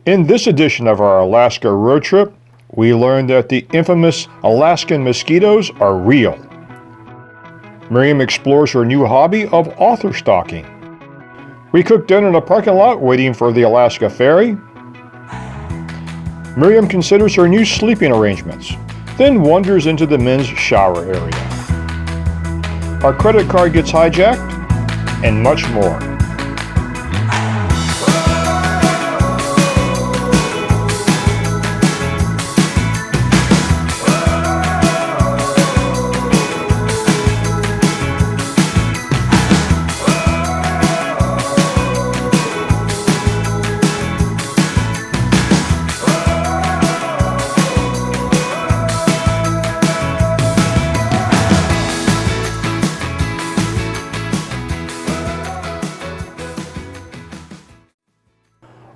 In this edition of our Alaska road trip, we learned that the infamous Alaskan mosquitoes are real. Miriam explores her new hobby of author stalking. We cook dinner in a parking lot waiting for the Alaska Ferry. Miriam considers her new sleeping arrangements, then wanders into the men's shower area. Our credit card gets hijacked, and much more.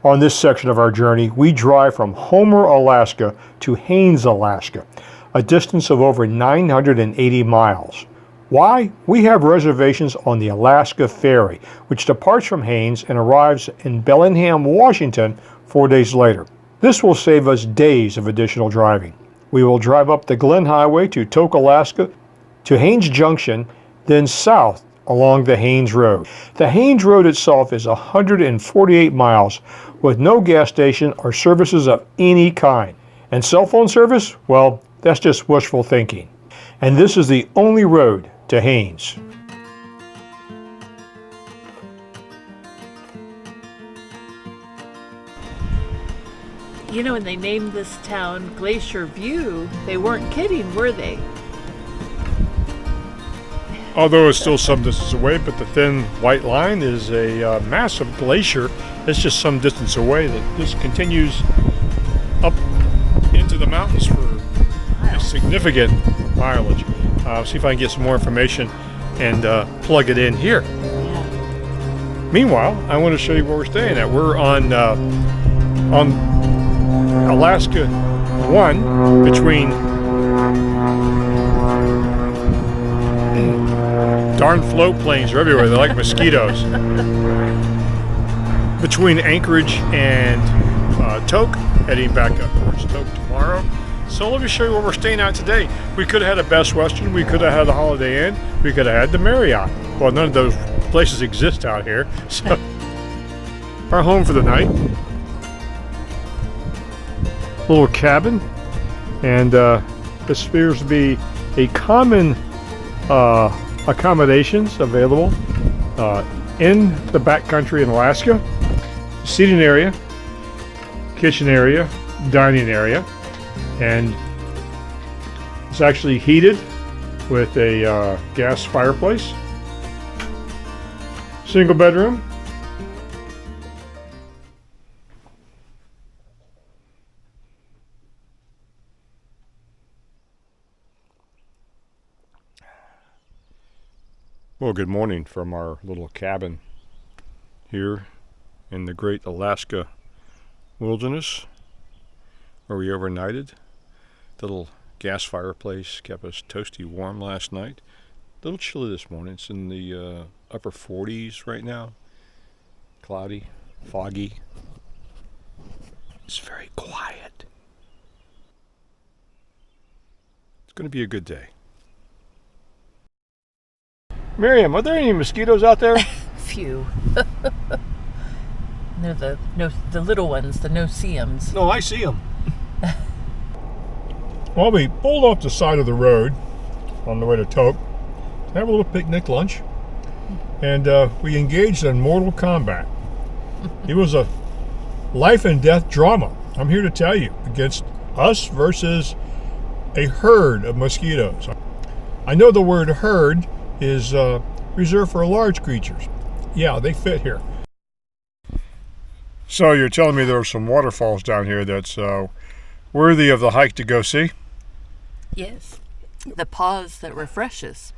On this section of our journey, we drive from Homer, Alaska to Haines, Alaska, a distance of over 980 miles. Why? We have reservations on the Alaska Ferry, which departs from Haines and arrives in Bellingham, Washington 4 days later. This will save us days of additional driving. We will drive up the Glen Highway to Tok, Alaska, to Haines Junction, then south along the Haines Road. The Haines Road itself is 148 miles with no gas station or services of any kind. And cell phone service? Well, that's just wishful thinking. And this is the only road to Haines. You know, when they named this town Glacier View, they weren't kidding, were they? Although it's still some distance away, but the thin white line is a massive glacier. It's just some distance away that just continues up into the mountains for a significant mileage. See if I can get some more information and plug it in here. Yeah. Meanwhile, I want to show you where we're staying at. We're on Alaska 1 between darn float planes are everywhere. They're like mosquitoes. Between Anchorage and Tok, heading back up towards Tok tomorrow. So let me show you where we're staying at today. We could have had a Best Western. We could have had the Holiday Inn. We could have had the Marriott. Well, none of those places exist out here. So our home for the night. Little cabin. And this appears to be a common accommodations available in the backcountry in Alaska. Seating area, kitchen area, dining area, and it's actually heated with a gas fireplace. Single bedroom. Well, good morning from our little cabin here in the great Alaska wilderness where we overnighted. The little gas fireplace kept us toasty warm last night. A little chilly this morning. It's in the upper 40s right now. Cloudy, foggy. It's very quiet. It's going to be a good day. Miriam, are there any mosquitoes out there? Few. They're the little ones, the no-see-ums. No, I see them. Well, we pulled off the side of the road on the way to Tok to have a little picnic lunch, and we engaged in mortal combat. It was a life and death drama, I'm here to tell you, against us versus a herd of mosquitoes. I know the word herd is reserved for large creatures. Yeah, they fit here. So you're telling me there are some waterfalls down here that's worthy of the hike to go see? Yes, the pause that refreshes.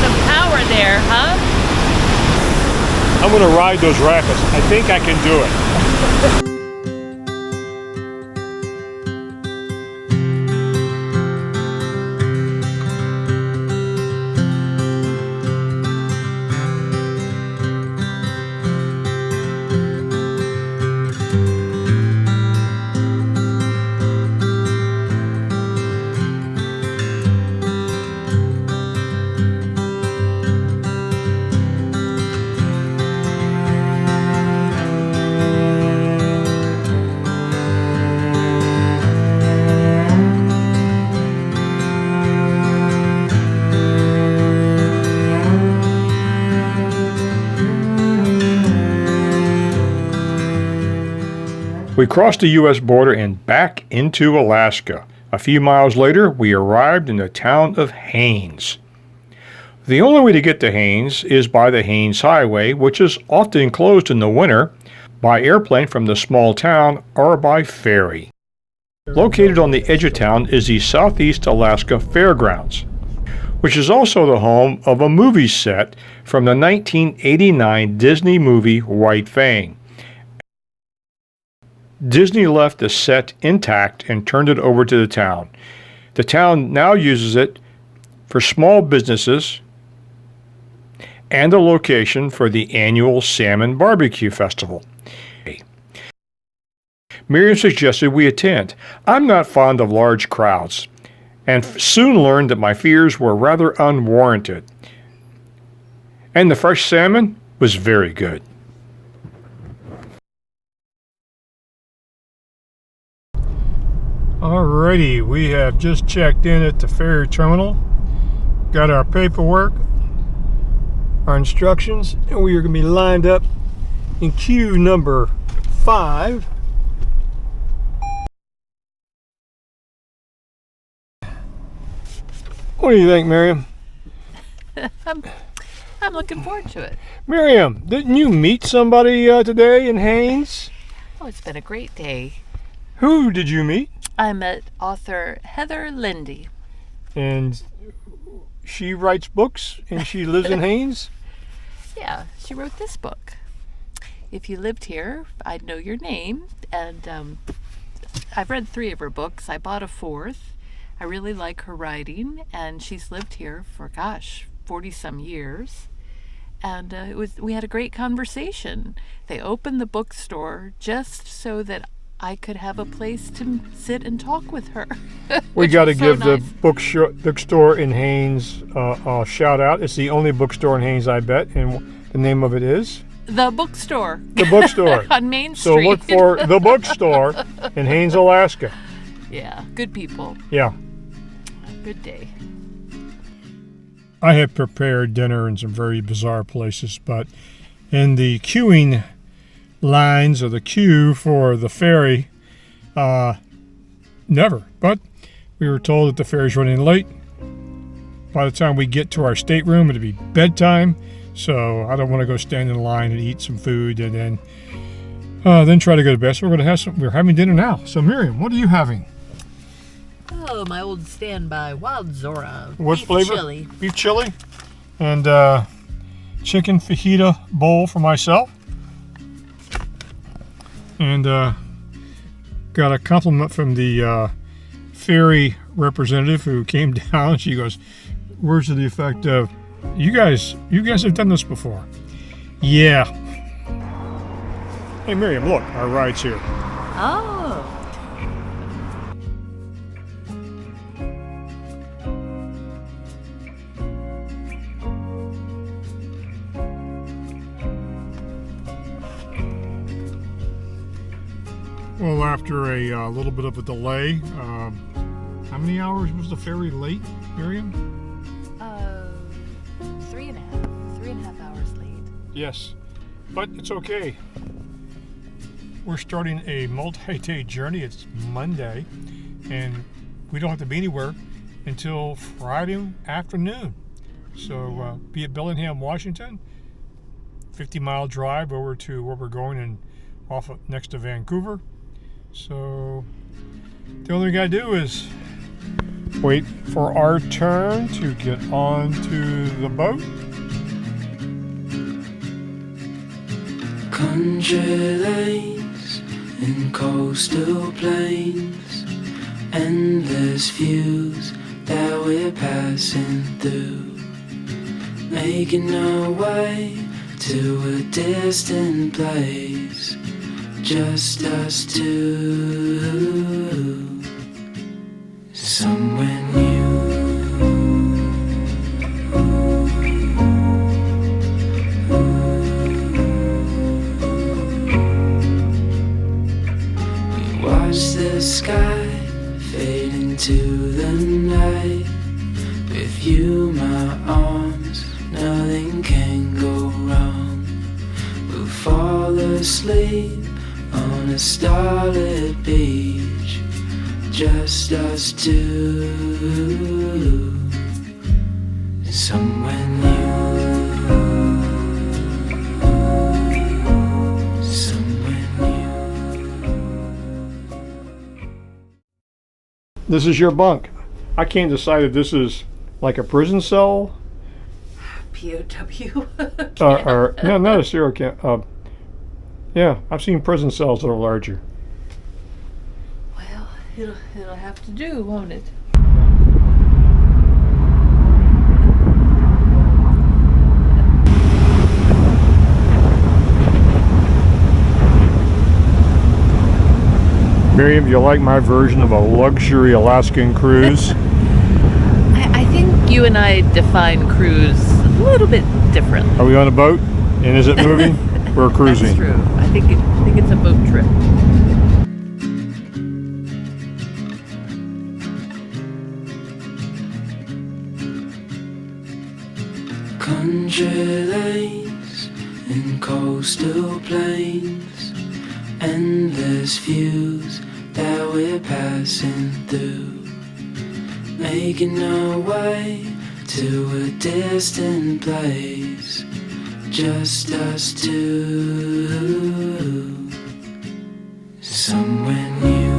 Some power there, huh? I'm going to ride those rapids. I think I can do it. We crossed the U.S. border and back into Alaska. A few miles later, we arrived in the town of Haines. The only way to get to Haines is by the Haines Highway, which is often closed in the winter, by airplane from the small town, or by ferry. Located on the edge of town is the Southeast Alaska Fairgrounds, which is also the home of a movie set from the 1989 Disney movie White Fang. Disney left the set intact and turned it over to the town. The town now uses it for small businesses and a location for the annual Salmon Barbecue Festival. Miriam suggested we attend. I'm not fond of large crowds, and soon learned that my fears were rather unwarranted. And the fresh salmon was very good. Alrighty, we have just checked in at the ferry terminal, got our paperwork, our instructions, and we are going to be lined up in queue number 5. What do you think, Miriam? I'm looking forward to it. Miriam, didn't you meet somebody today in Haines? Oh, it's been a great day. Who did you meet? I met author Heather Lende. And she writes books and she lives in Haines? Yeah, she wrote this book. If you lived here, I'd know your name. And I've read 3 of her books. I bought a 4th. I really like her writing, and she's lived here for, 40-some years. And we had a great conversation. They opened the bookstore just so that I could have a place to sit and talk with her. We got to give nice. The bookstore in Haines a shout out. It's the only bookstore in Haines, I bet, and the name of it is? The Bookstore. The Bookstore. On Main So Street. look for The Bookstore in Haines, Alaska. Yeah, good people. Yeah. Good day. I had prepared dinner in some very bizarre places, but in the queuing lines or the queue for the ferry, never. But we were told that the ferry's running late. By the time we get to our stateroom, it'll be bedtime. So I don't want to go stand in line and eat some food and then try to go to bed. So we're having dinner now. So Miriam, what are you having? Oh, my old standby, Wild Zora. What beef flavor? chili. Beef chili. And chicken fajita bowl for myself. And got a compliment from the ferry representative who came down. She goes, words to the effect of, you guys have done this before. Yeah. Hey Miriam, look, our ride's here. Oh. Well, after a little bit of a delay, how many hours was the ferry late, Miriam? 3.5 hours late. Yes, but it's okay. We're starting a multi-day journey. It's Monday, and we don't have to be anywhere until Friday afternoon. So be at Bellingham, Washington, 50-mile drive over to where we're going and off of, next to Vancouver. So the only thing we gotta do is wait for our turn to get onto the boat. Country lanes and coastal plains, endless views that we're passing through, making our way to a distant place, just us two, somewhere new. We watch the sky fade into the night. With you, my arms, nothing can go wrong. We'll fall asleep on on a starlit beach, just us two, somewhere new, somewhere new. This is your bunk. I can't decide if this is like a prison cell POW. or no, not a serial camp. Yeah, I've seen prison cells that are larger. Well, it'll have to do, won't it? Miriam, do you like my version of a luxury Alaskan cruise? I think you and I define cruise a little bit differently. Are we on a boat? And is it moving? We're cruising. That's true. I think it's a boat trip. Country lanes and coastal plains, endless views that we're passing through, making our way to a distant place, just us two, somewhere new.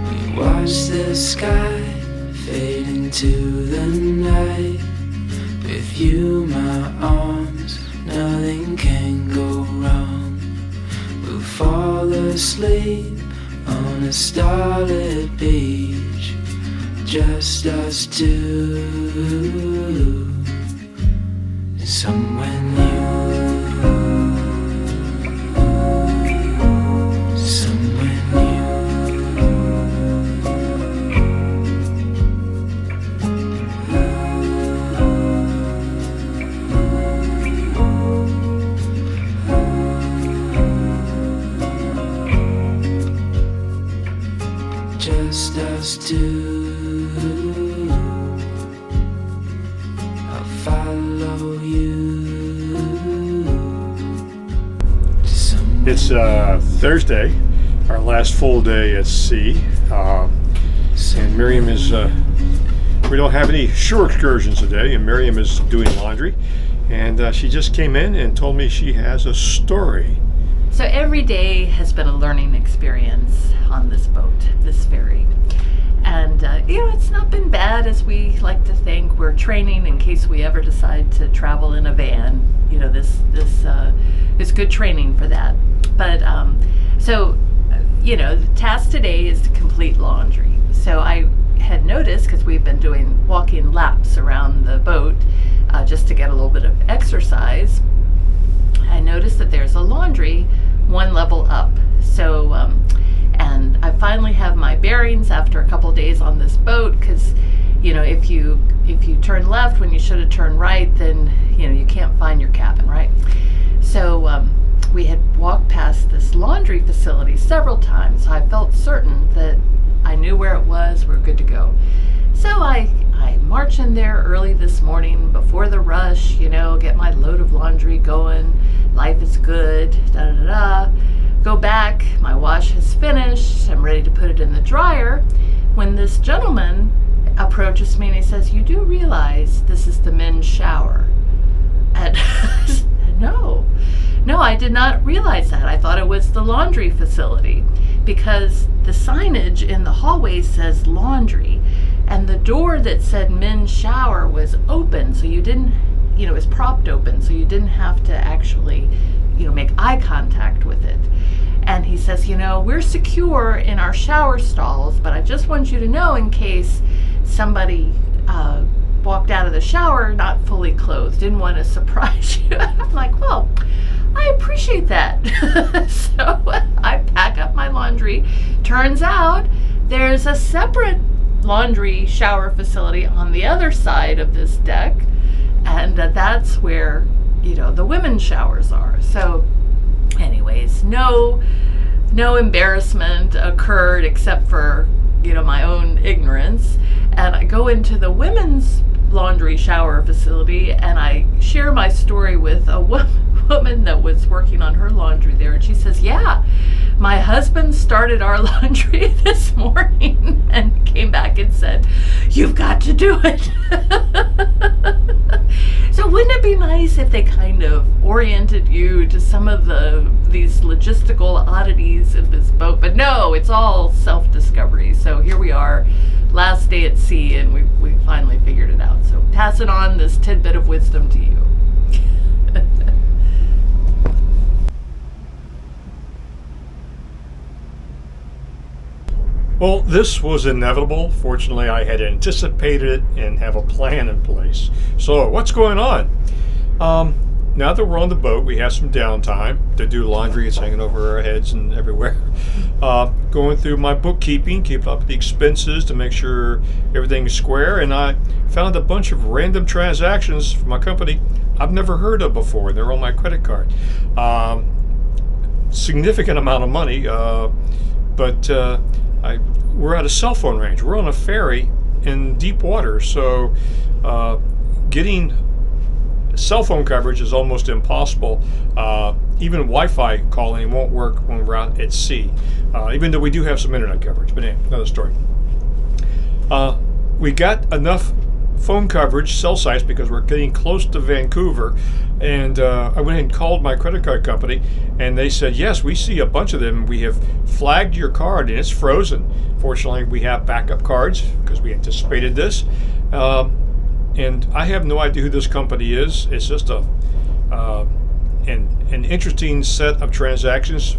We watch the sky fade into the night. With you, my arms, nothing can go wrong. We'll fall asleep on a starlit beach, just us two, somewhere new, somewhere new. Just us two, I'll follow you to somewhere. It's Thursday, our last full day at sea. And Miriam is, we don't have any shore excursions today, and Miriam is doing laundry. And she just came in and told me she has a story. So every day has been a learning experience on this boat, this ferry. And, it's not been bad as we like to think. We're training in case we ever decide to travel in a van. This is good training for that. But, the task today is to complete laundry. So I had noticed, because we've been doing walking laps around the boat just to get a little bit of exercise, I noticed that there's a laundry one level up. So, and I finally have my bearings after a couple days on this boat, because, if you turn left when you should have turned right, then, you can't find your cabin, right? So we had walked past this laundry facility several times. So I felt certain that I knew where it was, we're good to go. So I march in there early this morning before the rush, get my load of laundry going. Life is good, da-da-da-da. Go back, my wash has finished, I'm ready to put it in the dryer, when this gentleman approaches me and he says, "You do realize this is the men's shower?" And no, I did not realize that. I thought it was the laundry facility, because the signage in the hallway says laundry, and the door that said men's shower was open, so you didn't, it was propped open, so you didn't have to actually, make eye contact with it. And he says, we're secure in our shower stalls, but I just want you to know, in case somebody walked out of the shower not fully clothed, didn't want to surprise you. I'm like, well, I appreciate that. So I pack up my laundry. Turns out there's a separate laundry shower facility on the other side of this deck, and that's where the women's showers are. So anyways, no embarrassment occurred except for my own ignorance. And I go into the women's laundry shower facility, and I share my story with a woman that was working on her laundry there, and she says, yeah, my husband started our laundry this morning and came back and said, you've got to do it. So wouldn't it be nice if they kind of oriented you to some of these logistical oddities of this boat? But no, it's all self-discovery. So here we are, last day at sea, and we finally figured it out. So passing on this tidbit of wisdom to you. Well, this was inevitable. Fortunately, I had anticipated it and have a plan in place. So, what's going on? Now that we're on the boat, we have some downtime to do laundry. It's hanging over our heads and everywhere. Going through my bookkeeping, keep up the expenses to make sure everything's square. And I found a bunch of random transactions from my company I've never heard of before. They're on my credit card. Significant amount of money, but we're at a cell phone range. We're on a ferry in deep water, so getting cell phone coverage is almost impossible. Even Wi-Fi calling won't work when we're out at sea, even though we do have some internet coverage. But anyway, another story. We got enough phone coverage, cell sites, because we're getting close to Vancouver, and I went and called my credit card company, and they said, yes, we see a bunch of them. We have flagged your card and it's frozen. Fortunately, we have backup cards because we anticipated this, and I have no idea who this company is. It's just an interesting set of transactions,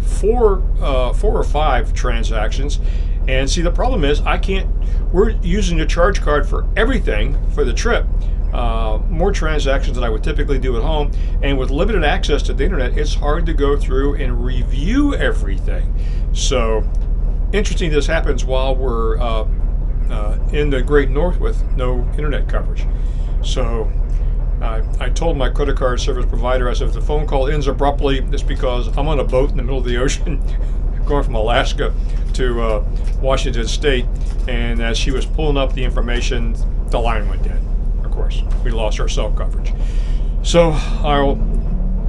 four or five transactions. And see, the problem is we're using a charge card for everything for the trip. More transactions than I would typically do at home. And with limited access to the internet, it's hard to go through and review everything. So, interesting this happens while we're in the Great North with no internet coverage. So, I told my credit card service provider, I said, if the phone call ends abruptly, it's because I'm on a boat in the middle of the ocean going from Alaska to Washington State, and as she was pulling up the information, the line went dead. Of course, we lost our cell coverage. So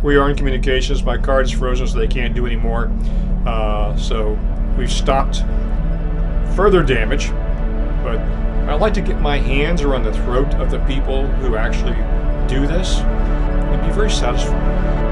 we are in communications. My card is frozen, so they can't do any more. So we've stopped further damage, but I'd like to get my hands around the throat of the people who actually do this. It'd be very satisfying.